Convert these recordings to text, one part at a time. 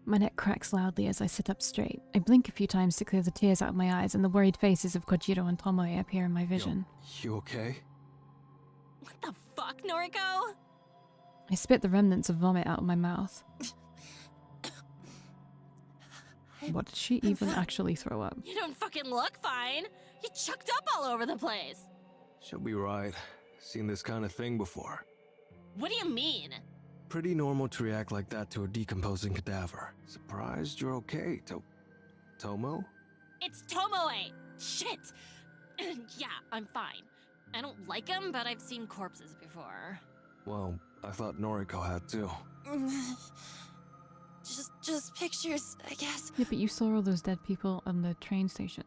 My neck cracks loudly as I sit up straight. I blink a few times to clear the tears out of my eyes, and the worried faces of Kojiro and Tomoe appear in my vision. You okay? What the fuck, Noriko? I spit the remnants of vomit out of my mouth. What did she even actually throw up? You don't fucking look fine. You chucked up all over the place. She'll be right. Seen this kind of thing before. What do you mean? Pretty normal to react like that to a decomposing cadaver. Surprised you're okay, Tomo? It's Tomoe. Shit. Yeah, I'm fine. I don't like him, but I've seen corpses before. Well, I thought Noriko had too. Just pictures, I guess. Yeah, but you saw all those dead people on the train station.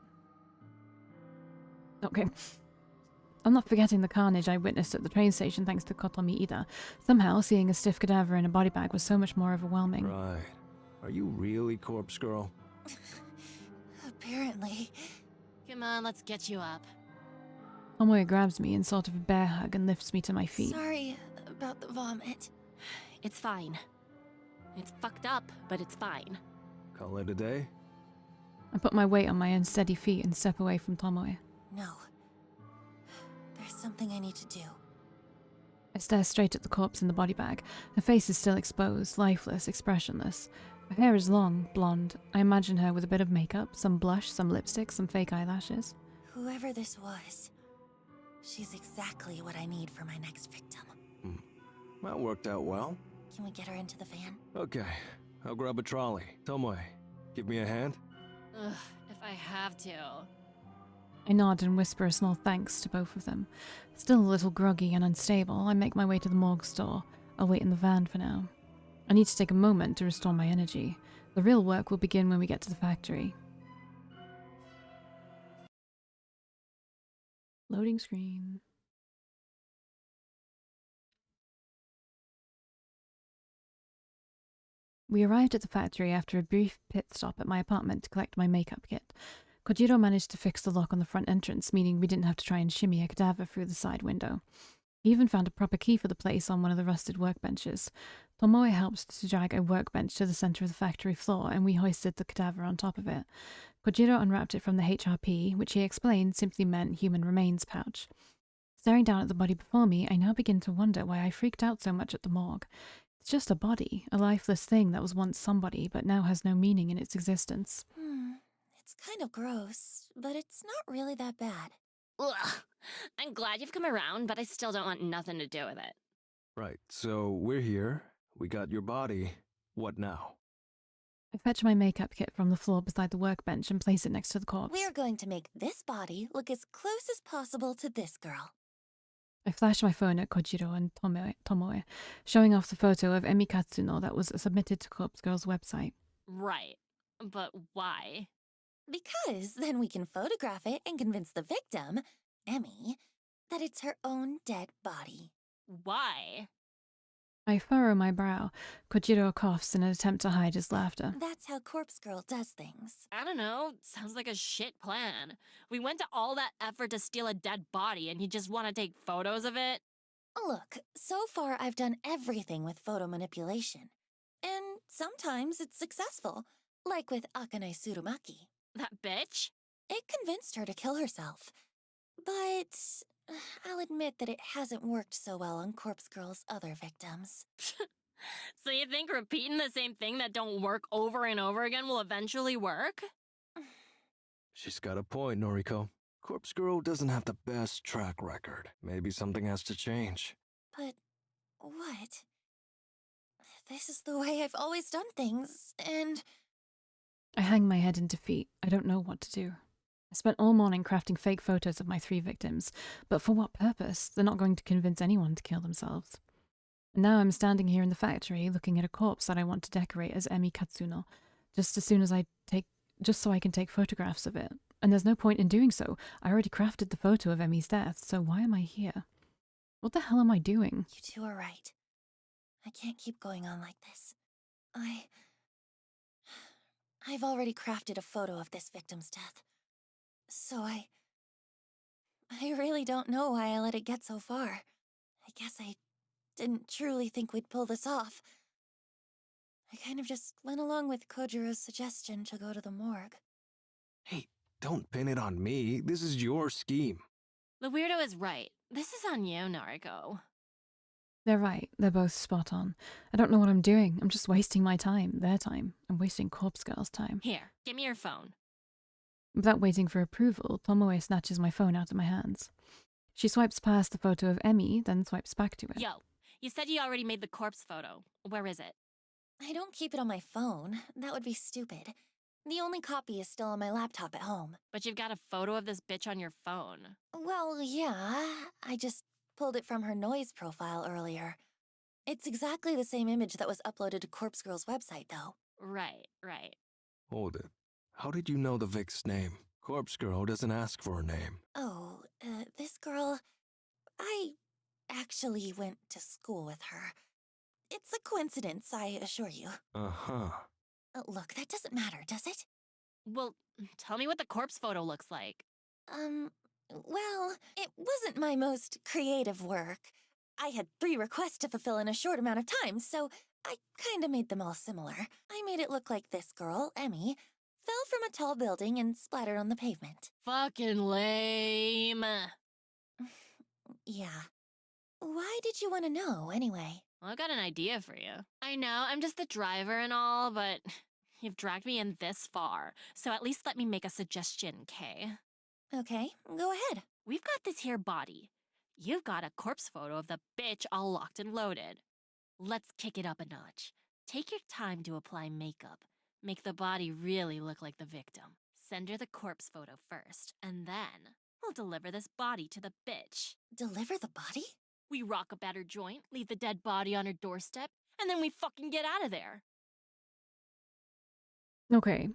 Okay. I'm not forgetting the carnage I witnessed at the train station thanks to Kotomi either. Somehow, seeing a stiff cadaver in a body bag was so much more overwhelming. Right. Are you really Corpse Girl? Apparently. Come on, let's get you up. Tomoe grabs me in sort of a bear hug and lifts me to my feet. Sorry about the vomit. It's fine. It's fucked up, but it's fine. Call it a day? I put my weight on my unsteady feet and step away from Tomoe. No. There's something I need to do. I stare straight at the corpse in the body bag. Her face is still exposed, lifeless, expressionless. Her hair is long, blonde. I imagine her with a bit of makeup, some blush, some lipstick, some fake eyelashes. Whoever this was, she's exactly what I need for my next victim. That worked out well. Can we get her into the van? Okay, I'll grab a trolley. Tomoe, give me a hand? Ugh, if I have to. I nod and whisper a small thanks to both of them. Still a little groggy and unstable, I make my way to the morgue store. I'll wait in the van for now. I need to take a moment to restore my energy. The real work will begin when we get to the factory. Loading screen. We arrived at the factory after a brief pit stop at my apartment to collect my makeup kit. Kojiro managed to fix the lock on the front entrance, meaning we didn't have to try and shimmy a cadaver through the side window. He even found a proper key for the place on one of the rusted workbenches. Tomoe helped to drag a workbench to the center of the factory floor, and we hoisted the cadaver on top of it. Kojiro unwrapped it from the HRP, which he explained simply meant human remains pouch. Staring down at the body before me, I now begin to wonder why I freaked out so much at the morgue. It's just a body, a lifeless thing that was once somebody, but now has no meaning in its existence. It's kind of gross, but it's not really that bad. Ugh. I'm glad you've come around, but I still don't want nothing to do with it. Right, so we're here. We got your body. What now? I fetch my makeup kit from the floor beside the workbench and place it next to the corpse. We're going to make this body look as close as possible to this girl. I flash my phone at Kojiro and Tomoe, showing off the photo of Emi Katsuno that was submitted to Corpse Girl's website. Right. But why? Because then we can photograph it and convince the victim, Emmy, that it's her own dead body. Why? I furrow my brow. Kojiro coughs in an attempt to hide his laughter. That's how Corpse Girl does things. I don't know. Sounds like a shit plan. We went to all that effort to steal a dead body and you just want to take photos of it? Look, so far I've done everything with photo manipulation. And sometimes it's successful, like with Akane Tsurumaki. That bitch? It convinced her to kill herself. But I'll admit that it hasn't worked so well on Corpse Girl's other victims. So you think repeating the same thing that don't work over and over again will eventually work? She's got a point, Noriko. Corpse Girl doesn't have the best track record. Maybe something has to change. But what? This is the way I've always done things, and... I hang my head in defeat. I don't know what to do. I spent all morning crafting fake photos of my 3 victims, but for what purpose? They're not going to convince anyone to kill themselves. And now I'm standing here in the factory looking at a corpse that I want to decorate as Emi Katsuno, just so I can take photographs of it. And there's no point in doing so. I already crafted the photo of Emi's death, so why am I here? What the hell am I doing? You two are right. I can't keep going on like this. I've already crafted a photo of this victim's death. So I really don't know why I let it get so far. I guess I didn't truly think we'd pull this off. I kind of just went along with Kojiro's suggestion to go to the morgue. Hey, don't pin it on me. This is your scheme. The weirdo is right. This is on you, Nariko. They're right. They're both spot on. I don't know what I'm doing. I'm just wasting my time, their time. I'm wasting Corpse Girl's time. Here, give me your phone. Without waiting for approval, Tomoe snatches my phone out of my hands. She swipes past the photo of Emmy, then swipes back to it. Yo, you said you already made the corpse photo. Where is it? I don't keep it on my phone. That would be stupid. The only copy is still on my laptop at home. But you've got a photo of this bitch on your phone. Well, yeah. I just pulled it from her noise profile earlier. It's exactly the same image that was uploaded to Corpse Girl's website, though. Right. Hold it. How did you know the Vic's name? Corpse Girl doesn't ask for a name. Oh, this girl... I actually went to school with her. It's a coincidence, I assure you. Uh-huh. Look, that doesn't matter, does it? Well, tell me what the corpse photo looks like. Well, it wasn't my most creative work. I had 3 requests to fulfill in a short amount of time, so I kinda made them all similar. I made it look like this girl, Emmy, fell from a tall building and splattered on the pavement. Fucking lame. Yeah. Why did you want to know, anyway? Well, I've got an idea for you. I know, I'm just the driver and all, but you've dragged me in this far, so at least let me make a suggestion, Kay? Okay, go ahead. We've got this here body. You've got a corpse photo of the bitch all locked and loaded. Let's kick it up a notch. Take your time to apply makeup. Make the body really look like the victim. Send her the corpse photo first, and then we'll deliver this body to the bitch. Deliver the body? We rock a better joint, leave the dead body on her doorstep, and then we fucking get out of there. Okay.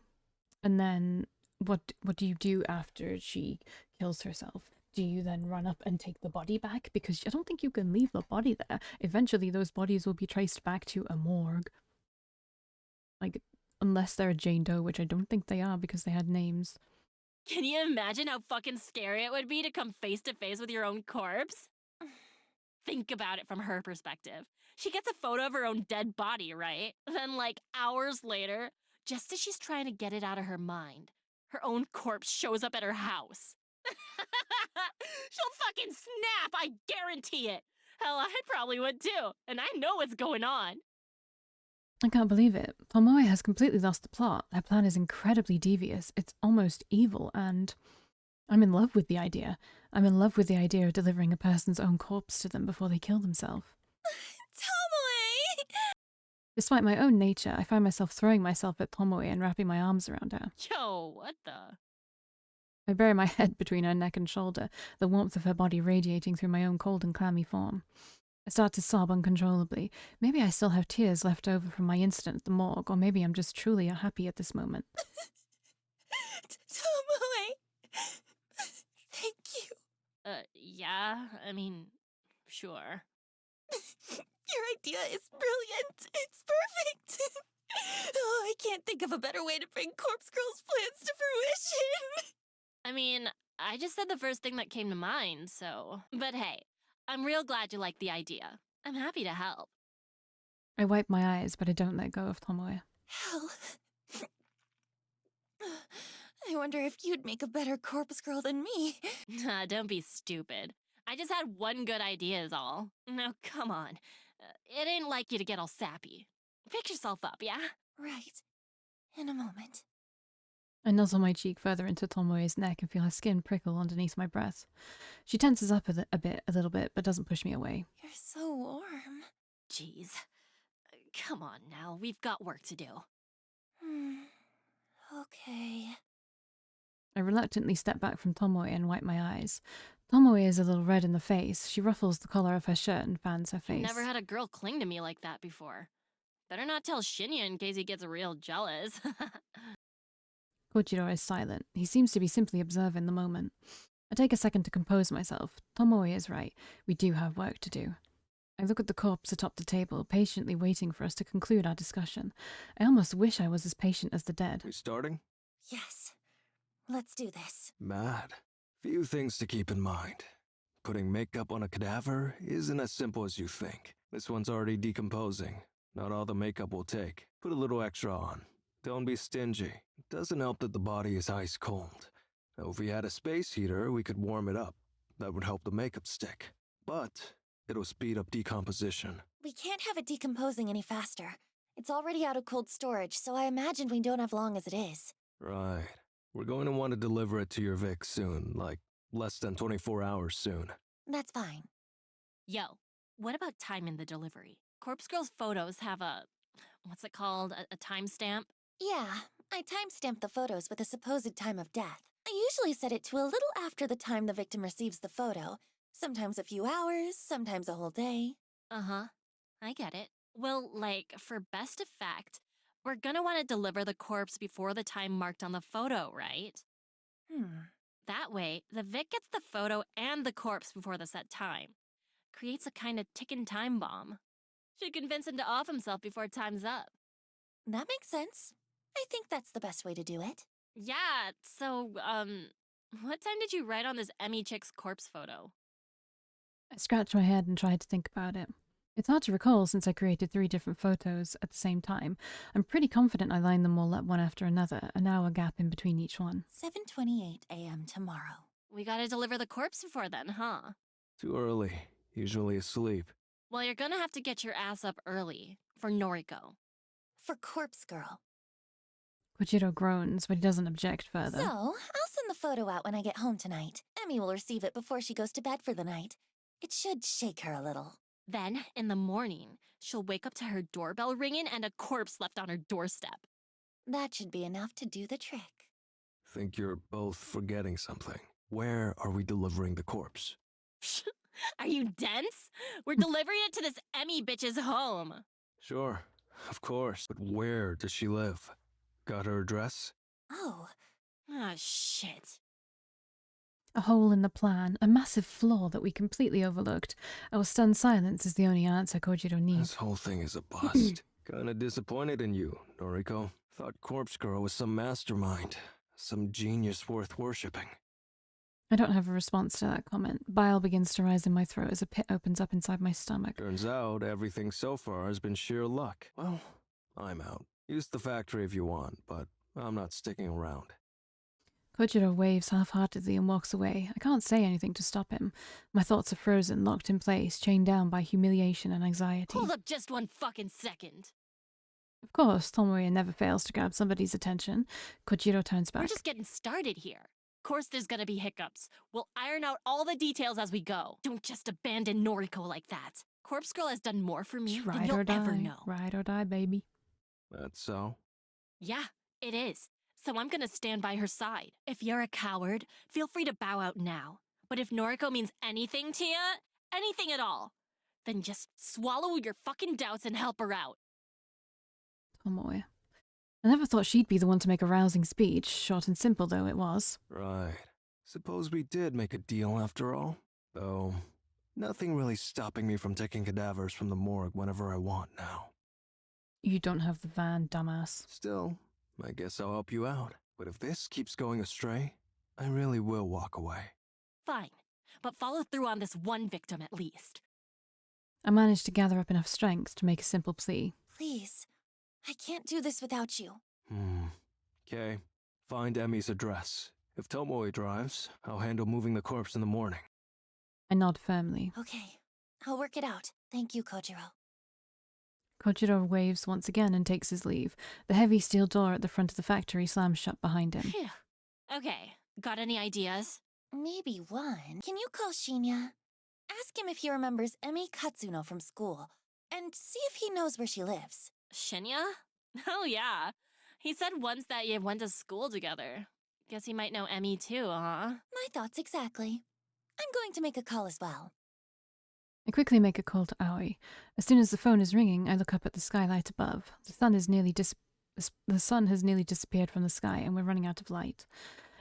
And then what do you do after she kills herself? Do you then run up and take the body back? Because I don't think you can leave the body there. Eventually those bodies will be traced back to a morgue. Like, unless they're a Jane Doe, which I don't think they are because they had names. Can you imagine how fucking scary it would be to come face to face with your own corpse? Think about it from her perspective. She gets a photo of her own dead body, right? Then, like, hours later, just as she's trying to get it out of her mind, her own corpse shows up at her house. She'll fucking snap, I guarantee it. Hell, I probably would too, and I know what's going on. I can't believe it. Tomoe has completely lost the plot. Her plan is incredibly devious. It's almost evil, and I'm in love with the idea. I'm in love with the idea of delivering a person's own corpse to them before they kill themselves. Tomoe! Despite my own nature, I find myself throwing myself at Tomoe and wrapping my arms around her. Yo, what the? I bury my head between her neck and shoulder, the warmth of her body radiating through my own cold and clammy form. I start to sob uncontrollably. Maybe I still have tears left over from my incident at the morgue, or maybe I'm just truly happy at this moment. Tomoe! Thank you. Yeah, I mean, sure. Your idea is brilliant. It's perfect. Oh, I can't think of a better way to bring Corpse Girl's plans to fruition. I mean, I just said the first thing that came to mind, so... But hey, I'm real glad you like the idea. I'm happy to help. I wipe my eyes, but I don't let go of Tomoe. Hell. I wonder if you'd make a better Corpse Girl than me. Don't be stupid. I just had one good idea is all. Now, come on. It ain't like you to get all sappy. Pick yourself up, yeah? Right. In a moment. I nuzzle my cheek further into Tomoe's neck and feel her skin prickle underneath my breath. She tenses up a little bit, but doesn't push me away. You're so warm. Jeez. Come on now, we've got work to do. Okay. I reluctantly step back from Tomoe and wipe my eyes. Tomoe is a little red in the face. She ruffles the collar of her shirt and fans her face. Never had a girl cling to me like that before. Better not tell Shinya in case he gets real jealous. Kojiro is silent. He seems to be simply observing the moment. I take a second to compose myself. Tomoe is right. We do have work to do. I look at the corpse atop the table, patiently waiting for us to conclude our discussion. I almost wish I was as patient as the dead. We starting? Yes. Let's do this. Mad. Few things to keep in mind. Putting makeup on a cadaver isn't as simple as you think. This one's already decomposing. Not all the makeup will take. Put a little extra on. Don't be stingy. It doesn't help that the body is ice cold. Now, if we had a space heater, we could warm it up. That would help the makeup stick. But it'll speed up decomposition. We can't have it decomposing any faster. It's already out of cold storage, so I imagine we don't have long as it is. Right. We're going to want to deliver it to your Vic soon, like less than 24 hours soon. That's fine. Yo, what about time in the delivery? Corpse Girl's photos have a, what's it called, a timestamp? Yeah, I timestamped the photos with a supposed time of death. I usually set it to a little after the time the victim receives the photo. Sometimes a few hours, sometimes a whole day. Uh-huh, I get it. Well, like, for best effect, we're gonna want to deliver the corpse before the time marked on the photo, right? That way, the Vic gets the photo and the corpse before the set time. Creates a kind of ticking time bomb. Should convince him to off himself before time's up. That makes sense. I think that's the best way to do it. Yeah, so, what time did you write on this Emmy chick's corpse photo? I scratched my head and tried to think about it. It's hard to recall since I created 3 different photos at the same time. I'm pretty confident I lined them all up one after another, an hour gap in between each one. 7:28 a.m. tomorrow. We gotta deliver the corpse before then, huh? Too early. Usually asleep. Well, you're gonna have to get your ass up early for Noriko. For Corpse Girl. Kojiro groans, but he doesn't object further. So, I'll send the photo out when I get home tonight. Emmy will receive it before she goes to bed for the night. It should shake her a little. Then, in the morning, she'll wake up to her doorbell ringing and a corpse left on her doorstep. That should be enough to do the trick. Think you're both forgetting something. Where are we delivering the corpse? Are you dense? We're delivering it to this Emmy bitch's home. Sure, of course. But where does she live? Got her address? Oh, Ah, shit. A hole in the plan, a massive flaw that we completely overlooked. Our stunned silence is the only answer Kojiro needs. This whole thing is a bust. Kinda disappointed in you, Noriko. Thought Corpse Girl was some mastermind. Some genius worth worshipping. I don't have a response to that comment. Bile begins to rise in my throat as a pit opens up inside my stomach. Turns out everything so far has been sheer luck. Well, I'm out. Use the factory if you want, but I'm not sticking around. Kojiro waves half-heartedly and walks away. I can't say anything to stop him. My thoughts are frozen, locked in place, chained down by humiliation and anxiety. Hold up just one fucking second. Of course, Tomoe never fails to grab somebody's attention. Kojiro turns back. We're just getting started here. Of course there's gonna be hiccups. We'll iron out all the details as we go. Don't just abandon Noriko like that. Corpse Girl has done more for me than Ride you'll or die. ever know. Ride or die, baby. That's so? Yeah, it is. So I'm gonna stand by her side. If you're a coward, feel free to bow out now. But if Noriko means anything to you, anything at all, then just swallow your fucking doubts and help her out. Tomoe. I never thought she'd be the one to make a rousing speech, short and simple though it was. Right. Suppose we did make a deal after all? Though, nothing really stopping me from taking cadavers from the morgue whenever I want now. You don't have the van, dumbass. Still, I guess I'll help you out. But if this keeps going astray, I really will walk away. Fine, but follow through on this one victim at least. I managed to gather up enough strength to make a simple plea. please. I can't do this without you. Okay. Find Emmy's address. If Tomoe drives, I'll handle moving the corpse in the morning. I nod firmly. Okay, I'll work it out. Thank you, Kojiro. Kojiro waves once again and takes his leave. The heavy steel door at the front of the factory slams shut behind him. Phew. Okay, got any ideas? Maybe one. Can you call Shinya? Ask him if he remembers Emi Katsuno from school, and see if he knows where she lives. Shinya? Oh yeah. He said once that you went to school together. Guess he might know Emmy too, huh? My thoughts exactly. I'm going to make a call as well. I quickly make a call to Aoi. As soon as the phone is ringing, I look up at the skylight above. The sun has nearly disappeared from the sky, and we're running out of light.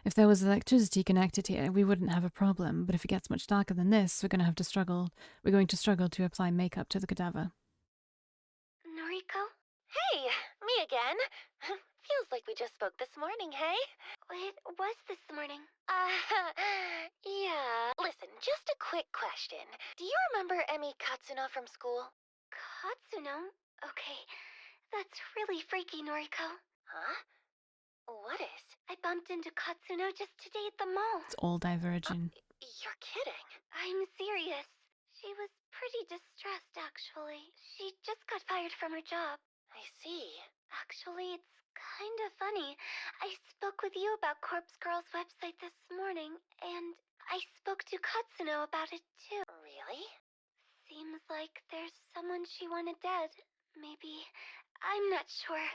If there was electricity connected here, we wouldn't have a problem, but if it gets much darker than this, we're going to struggle to apply makeup to the cadaver. Noriko? Hey, me again. Feels like we just spoke this morning, hey? It was this morning. Yeah. Listen, just a quick question. Do you remember Emi Katsuno from school? Katsuno? Okay, that's really freaky, Noriko. Huh? What is? I bumped into Katsuno just today at the mall. It's all diverging. You're kidding. I'm serious. She was pretty distressed, actually. She just got fired from her job. I see. Actually, it's kind of funny. I spoke with you about Corpse Girl's website this morning, and I spoke to Katsuno about it too. Really? Seems like there's someone she wanted dead. Maybe. I'm not sure.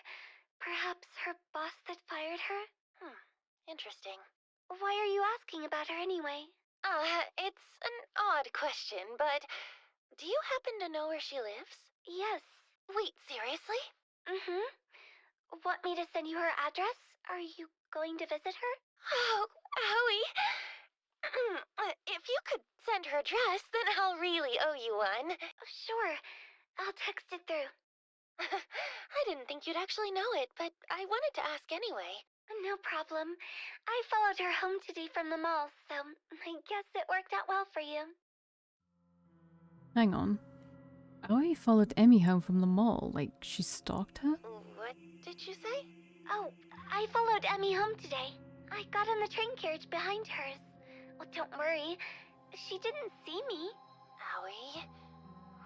Perhaps her boss that fired her? Interesting. Why are you asking about her anyway? It's an odd question, but do you happen to know where she lives? Yes. Wait, seriously? Mm-hmm. Want me to send you her address? Are you going to visit her? Oh, Howie. If you could send her address, then I'll really owe you one. Sure. I'll text it through. I didn't think you'd actually know it, but I wanted to ask anyway. No problem. I followed her home today from the mall, so I guess it worked out well for you. Hang on. Aoi followed Emmy home from the mall, like she stalked her? What did you say? Oh, I followed Emmy home today. I got on the train carriage behind hers. Well, don't worry. She didn't see me. Howie,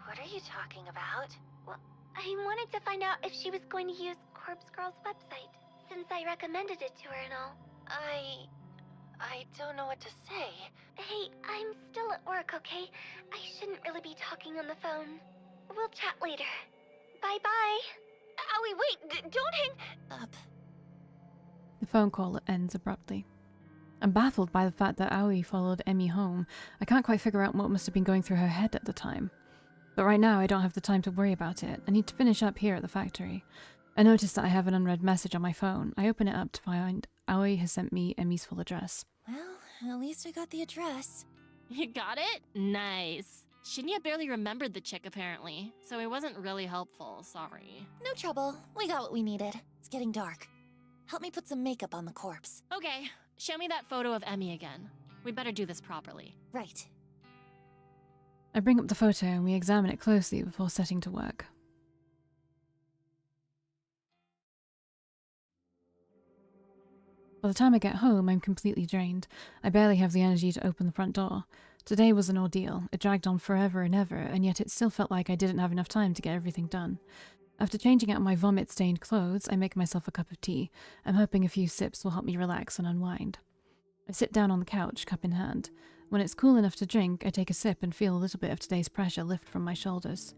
what are you talking about? Well, I wanted to find out if she was going to use Corpse Girl's website, since I recommended it to her and all. I don't know what to say. Hey, I'm still at work, okay? I shouldn't really be talking on the phone. We'll chat later. Bye-bye. Howie, wait, don't hang up. The phone call ends abruptly. I'm baffled by the fact that Aoi followed Emmy home. I can't quite figure out what must have been going through her head at the time. But right now I don't have the time to worry about it. I need to finish up here at the factory. I notice that I have an unread message on my phone. I open it up to find Aoi has sent me Emmy's full address. Well, at least I got the address. You got it? Nice. Shinya barely remembered the chick, apparently, so it wasn't really helpful, sorry. No trouble. We got what we needed. It's getting dark. Help me put some makeup on the corpse. Okay, show me that photo of Emmy again. We better do this properly. Right. I bring up the photo and we examine it closely before setting to work. By the time I get home, I'm completely drained. I barely have the energy to open the front door. Today was an ordeal. It dragged on forever and ever, and yet it still felt like I didn't have enough time to get everything done. After changing out my vomit-stained clothes, I make myself a cup of tea. I'm hoping a few sips will help me relax and unwind. I sit down on the couch, cup in hand. When it's cool enough to drink, I take a sip and feel a little bit of today's pressure lift from my shoulders.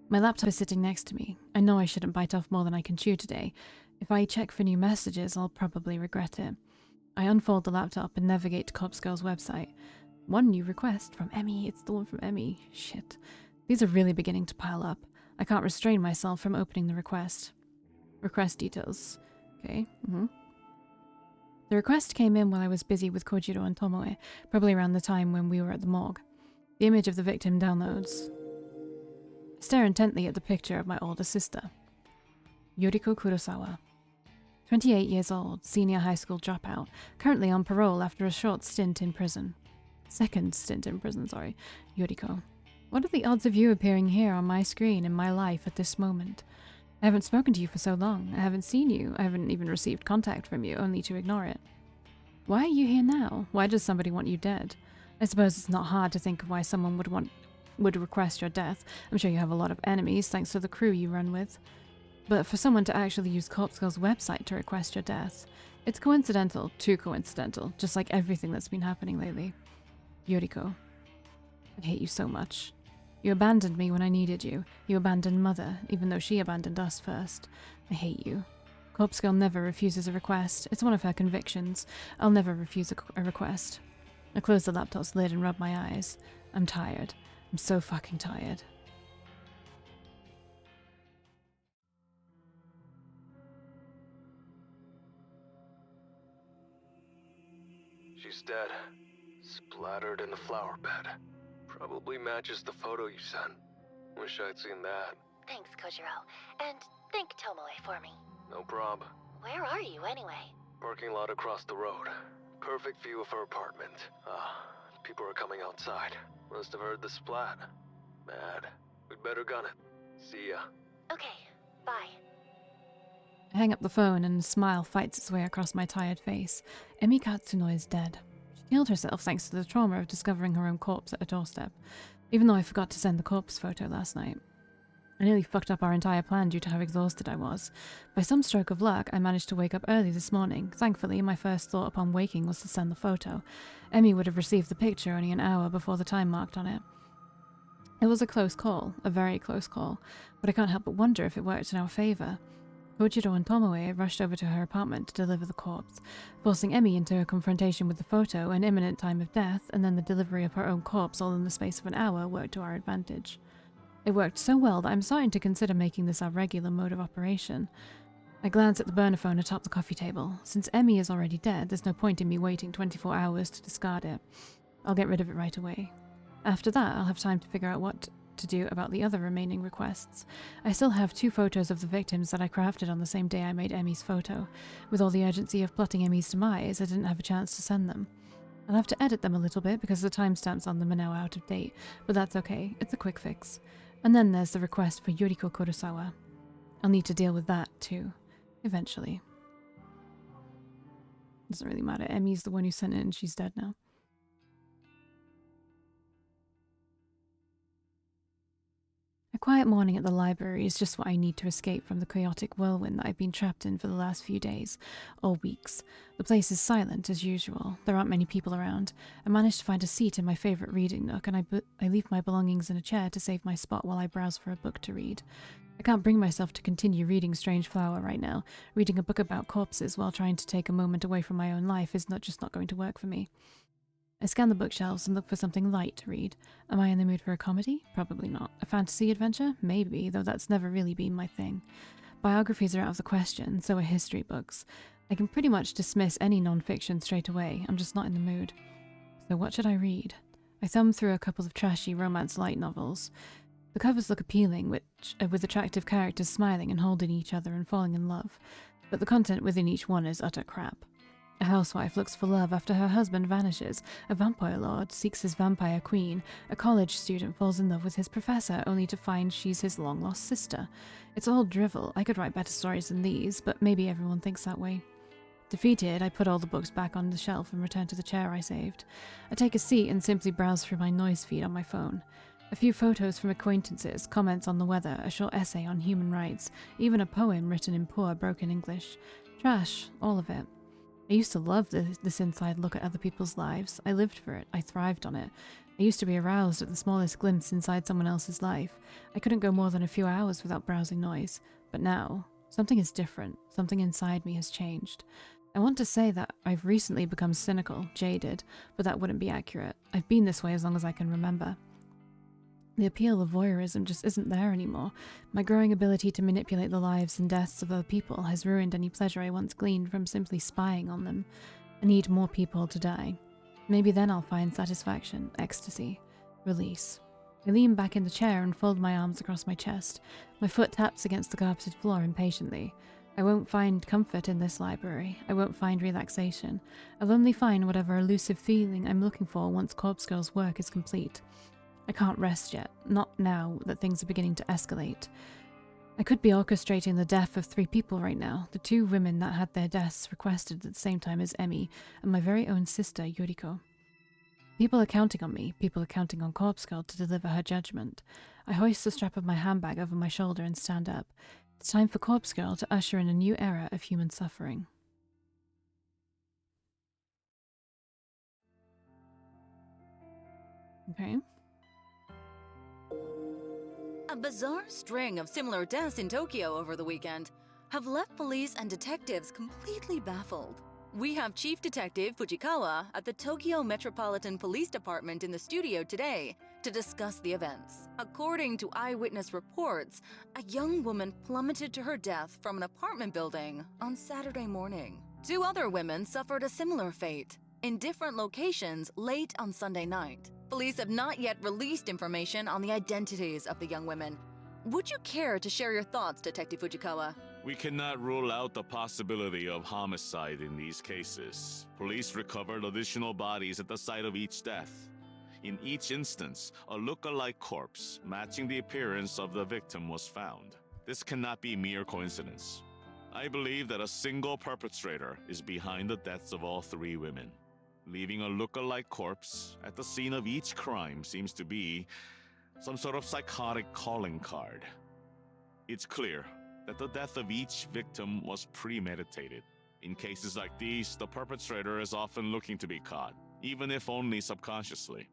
My laptop is sitting next to me. I know I shouldn't bite off more than I can chew today. If I check for new messages, I'll probably regret it. I unfold the laptop and navigate to Corpse Girl's website. One new request from Emmy. It's the one from Emmy. Shit. These are really beginning to pile up. I can't restrain myself from opening the request. Request details. Okay. The request came in while I was busy with Kojiro and Tomoe, probably around the time when we were at the morgue. The image of the victim downloads. I stare intently at the picture of my older sister. Yoriko Kurosawa. 28 years old, senior high school dropout, currently on parole after a short stint in prison. Second stint in prison, sorry. Yoriko. What are the odds of you appearing here on my screen in my life at this moment? I haven't spoken to you for so long. I haven't seen you. I haven't even received contact from you, only to ignore it. Why are you here now? Why does somebody want you dead? I suppose it's not hard to think of why someone would request your death. I'm sure you have a lot of enemies, thanks to the crew you run with. But for someone to actually use Corpse Girl's website to request your death, it's coincidental, too coincidental, just like everything that's been happening lately. Yoriko, I hate you so much. You abandoned me when I needed you. You abandoned Mother, even though she abandoned us first. I hate you. Corpse Girl never refuses a request. It's one of her convictions. I'll never refuse a request. I close the laptop's lid and rub my eyes. I'm tired. I'm so fucking tired. She's dead. Splattered in the flower bed. Probably matches the photo you sent. Wish I'd seen that. Thanks, Kojiro. And thank Tomoe for me. No prob. Where are you, anyway? Parking lot across the road. Perfect view of her apartment. People are coming outside. Must have heard the splat. Mad. We'd better gun it. See ya. Okay, Bye. I hang up the phone and a smile fights its way across my tired face. Emi Katsuno is dead. She killed herself thanks to the trauma of discovering her own corpse at a doorstep, even though I forgot to send the corpse photo last night. I nearly fucked up our entire plan due to how exhausted I was. By some stroke of luck, I managed to wake up early this morning. Thankfully, my first thought upon waking was to send the photo. Emi would have received the picture only an hour before the time marked on it. It was a close call, a very close call, but I can't help but wonder if it worked in our favour. Kojiro and Tomoe rushed over to her apartment to deliver the corpse, forcing Emi into a confrontation with the photo, an imminent time of death, and then the delivery of her own corpse all in the space of an hour worked to our advantage. It worked so well that I'm starting to consider making this our regular mode of operation. I glance at the burner phone atop the coffee table. Since Emi is already dead, there's no point in me waiting 24 hours to discard it. I'll get rid of it right away. After that, I'll have time to figure out what to do about the other remaining requests. I still have 2 photos of the victims that I crafted on the same day I made Emi's photo. With all the urgency of plotting Emi's demise, I didn't have a chance to send them. I'll have to edit them a little bit because the timestamps on them are now out of date, but that's okay, it's a quick fix. And then there's the request for Yuriko Kurosawa. I'll need to deal with that too, eventually. Doesn't really matter, Emi's the one who sent it and she's dead now. A quiet morning at the library is just what I need to escape from the chaotic whirlwind that I've been trapped in for the last few days, or weeks. The place is silent as usual. There aren't many people around. I managed to find a seat in my favourite reading nook, and I leave my belongings in a chair to save my spot while I browse for a book to read. I can't bring myself to continue reading Strange Flower right now. Reading a book about corpses while trying to take a moment away from my own life is not going to work for me. I scan the bookshelves and look for something light to read. Am I in the mood for a comedy? Probably not. A fantasy adventure? Maybe, though that's never really been my thing. Biographies are out of the question, so are history books. I can pretty much dismiss any non-fiction straight away. I'm just not in the mood. So what should I read? I thumb through a couple of trashy romance light novels. The covers look appealing, with attractive characters smiling and holding each other and falling in love. But the content within each one is utter crap. A housewife looks for love after her husband vanishes, a vampire lord seeks his vampire queen, a college student falls in love with his professor only to find she's his long-lost sister. It's all drivel. I could write better stories than these, but maybe everyone thinks that way. Defeated, I put all the books back on the shelf and return to the chair I saved. I take a seat and simply browse through my noise feed on my phone. A few photos from acquaintances, comments on the weather, a short essay on human rights, even a poem written in poor, broken English. Trash, all of it. I used to love this inside look at other people's lives. I lived for it. I thrived on it. I used to be aroused at the smallest glimpse inside someone else's life. I couldn't go more than a few hours without browsing noise. But now, something is different. Something inside me has changed. I want to say that I've recently become cynical, jaded, but that wouldn't be accurate. I've been this way as long as I can remember. The appeal of voyeurism just isn't there anymore. My growing ability to manipulate the lives and deaths of other people has ruined any pleasure I once gleaned from simply spying on them. I need more people to die. Maybe then I'll find satisfaction, ecstasy, release. I lean back in the chair and fold my arms across my chest. My foot taps against the carpeted floor impatiently. I won't find comfort in this library. I won't find relaxation. I'll only find whatever elusive feeling I'm looking for once Corpse Girl's work is complete. I can't rest yet, not now that things are beginning to escalate. I could be orchestrating the death of 3 people right now, the 2 women that had their deaths requested at the same time as Emi, and my very own sister, Yuriko. People are counting on me, people are counting on Corpse Girl to deliver her judgment. I hoist the strap of my handbag over my shoulder and stand up. It's time for Corpse Girl to usher in a new era of human suffering. Okay. A bizarre string of similar deaths in Tokyo over the weekend have left police and detectives completely baffled. We have Chief Detective Fujikawa at the Tokyo Metropolitan Police Department in the studio today to discuss the events. According to eyewitness reports, a young woman plummeted to her death from an apartment building on Saturday morning. 2 other women suffered a similar fate in different locations late on Sunday night. Police have not yet released information on the identities of the young women. Would you care to share your thoughts, Detective Fujikawa? We cannot rule out the possibility of homicide in these cases. Police recovered additional bodies at the site of each death. In each instance, a look-alike corpse matching the appearance of the victim was found. This cannot be mere coincidence. I believe that a single perpetrator is behind the deaths of all 3 women. Leaving a look-alike corpse at the scene of each crime seems to be some sort of psychotic calling card. It's clear that the death of each victim was premeditated. In cases like these, the perpetrator is often looking to be caught, even if only subconsciously.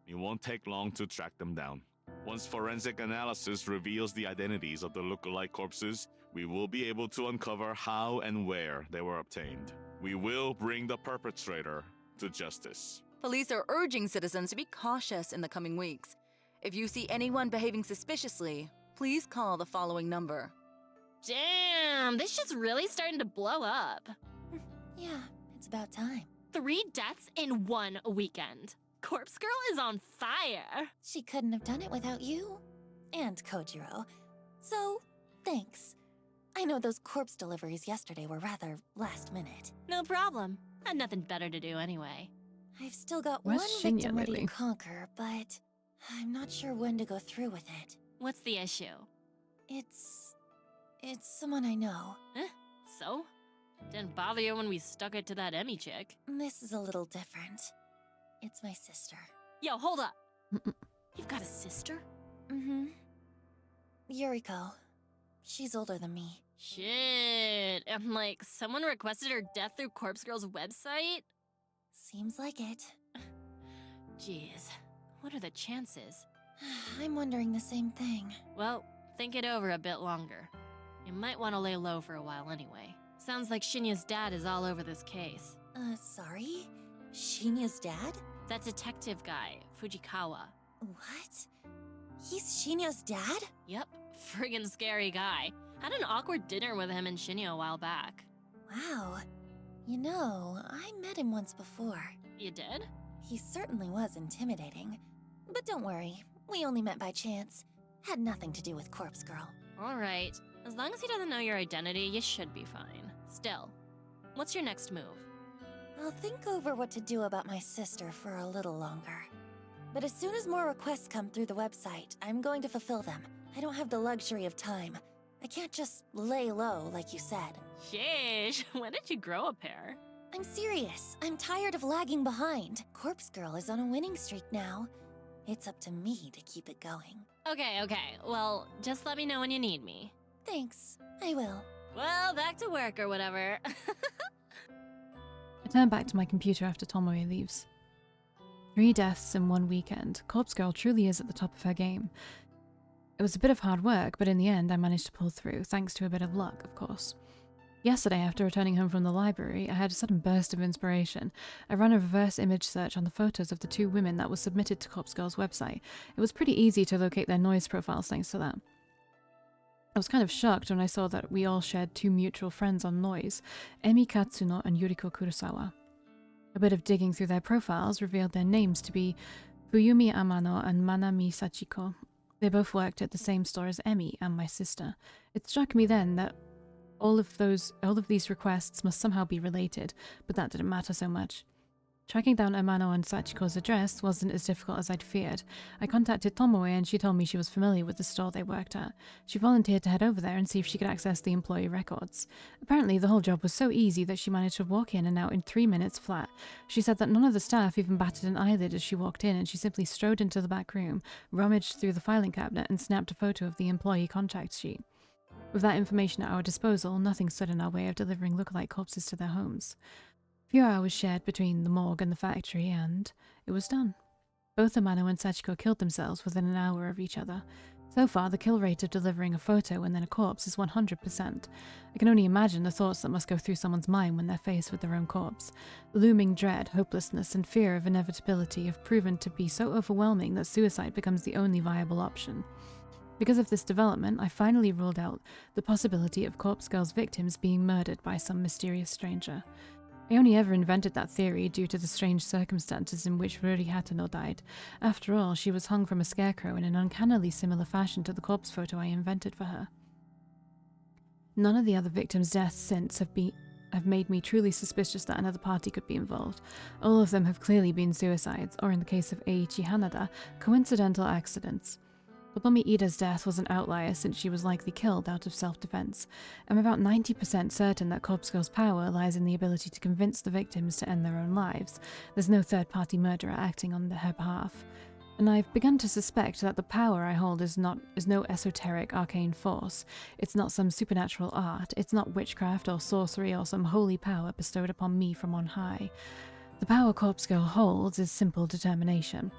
It won't take long to track them down. Once forensic analysis reveals the identities of the look-alike corpses, we will be able to uncover how and where they were obtained. We will bring the perpetrator to justice. Police are urging citizens to be cautious in the coming weeks. If you see anyone behaving suspiciously, please call the following number. Damn, this shit's really starting to blow up. Yeah, it's about time. 3 deaths in 1 weekend. Corpse Girl is on fire. She couldn't have done it without you. And Kojiro. So, thanks. I know those corpse deliveries yesterday were rather last minute. No problem. Had nothing better to do anyway. I've still got Where's one Shinya victim ready to lately? conquer, but I'm not sure when to go through with it. What's the issue? It's someone I know. So? Didn't bother you when we stuck it to that Emmy chick. This is a little different. It's my sister. Yo, hold up. You've got a sister? Mm-hmm. Yuriko. She's older than me. Shit. And like, someone requested her death through Corpse Girl's website? Seems like it. Jeez. What are the chances? I'm wondering the same thing. Well, think it over a bit longer. You might want to lay low for a while anyway. Sounds like Shinya's dad is all over this case. Sorry? Shinya's dad? That detective guy, Fujikawa. What? He's Shinya's dad? Yep, friggin' scary guy. Had an awkward dinner with him and Shinya a while back. Wow. You know, I met him once before. You did? He certainly was intimidating. But don't worry, we only met by chance. Had nothing to do with Corpse Girl. Alright. As long as he doesn't know your identity, you should be fine. Still, what's your next move? I'll think over what to do about my sister for a little longer. But as soon as more requests come through the website, I'm going to fulfill them. I don't have the luxury of time. I can't just lay low like you said. Sheesh, when did you grow a pair? I'm serious. I'm tired of lagging behind. Corpse Girl is on a winning streak now. It's up to me to keep it going. Okay. Well, just let me know when you need me. Thanks. I will. Well, back to work or whatever. I turn back to my computer after Tomoe leaves. 3 deaths in 1 weekend. Corpse Girl truly is at the top of her game. It was a bit of hard work, but in the end I managed to pull through, thanks to a bit of luck, of course. Yesterday, after returning home from the library, I had a sudden burst of inspiration. I ran a reverse image search on the photos of the 2 women that was submitted to Corpse Girl's website. It was pretty easy to locate their noise profiles thanks to that. I was kind of shocked when I saw that we all shared 2 mutual friends on Noise, Emi Katsuno and Yuriko Kurosawa. A bit of digging through their profiles revealed their names to be Fuyumi Amano and Manami Sachiko. They both worked at the same store as Emi and my sister. It struck me then that all of these requests must somehow be related, but that didn't matter so much. Tracking down Amano and Sachiko's address wasn't as difficult as I'd feared. I contacted Tomoe and she told me she was familiar with the store they worked at. She volunteered to head over there and see if she could access the employee records. Apparently the whole job was so easy that she managed to walk in and out in 3 minutes flat. She said that none of the staff even batted an eyelid as she walked in, and she simply strode into the back room, rummaged through the filing cabinet and snapped a photo of the employee contact sheet. With that information at our disposal, nothing stood in our way of delivering lookalike corpses to their homes. A few hours shared between the morgue and the factory, and it was done. Both Amano and Sachiko killed themselves within an hour of each other. So far, the kill rate of delivering a photo and then a corpse is 100%. I can only imagine the thoughts that must go through someone's mind when they're faced with their own corpse. The looming dread, hopelessness, and fear of inevitability have proven to be so overwhelming that suicide becomes the only viable option. Because of this development, I finally ruled out the possibility of Corpse Girl's victims being murdered by some mysterious stranger. I only ever invented that theory due to the strange circumstances in which Ruri Hatano died. After all, she was hung from a scarecrow in an uncannily similar fashion to the corpse photo I invented for her. None of the other victims' deaths since have made me truly suspicious that another party could be involved. All of them have clearly been suicides, or in the case of Eiichi Hanada, coincidental accidents. But Mummy Ida's death was an outlier since she was likely killed out of self-defense. I'm about 90% certain that Corpse Girl's power lies in the ability to convince the victims to end their own lives. There's no third-party murderer acting on her behalf. And I've begun to suspect that the power I hold is no esoteric arcane force. It's not some supernatural art. It's not witchcraft or sorcery or some holy power bestowed upon me from on high. The power Corpse Girl holds is simple determination.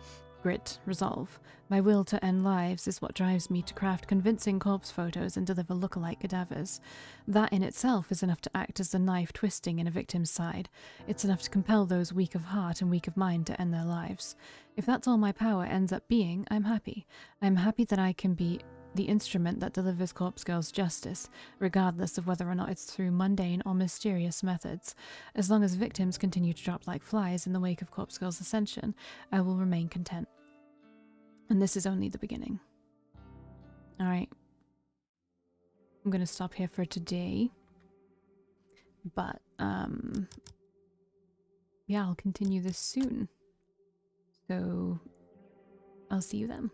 Grit, resolve. My will to end lives is what drives me to craft convincing corpse photos and deliver lookalike cadavers. That in itself is enough to act as the knife twisting in a victim's side. It's enough to compel those weak of heart and weak of mind to end their lives. If that's all my power ends up being, I'm happy. I'm happy that I can be the instrument that delivers Corpse Girl's justice, regardless of whether or not it's through mundane or mysterious methods. As long as victims continue to drop like flies in the wake of Corpse Girl's ascension, I will remain content. And this is only the beginning. Alright. I'm gonna stop here for today. But, yeah, I'll continue this soon. So, I'll see you then.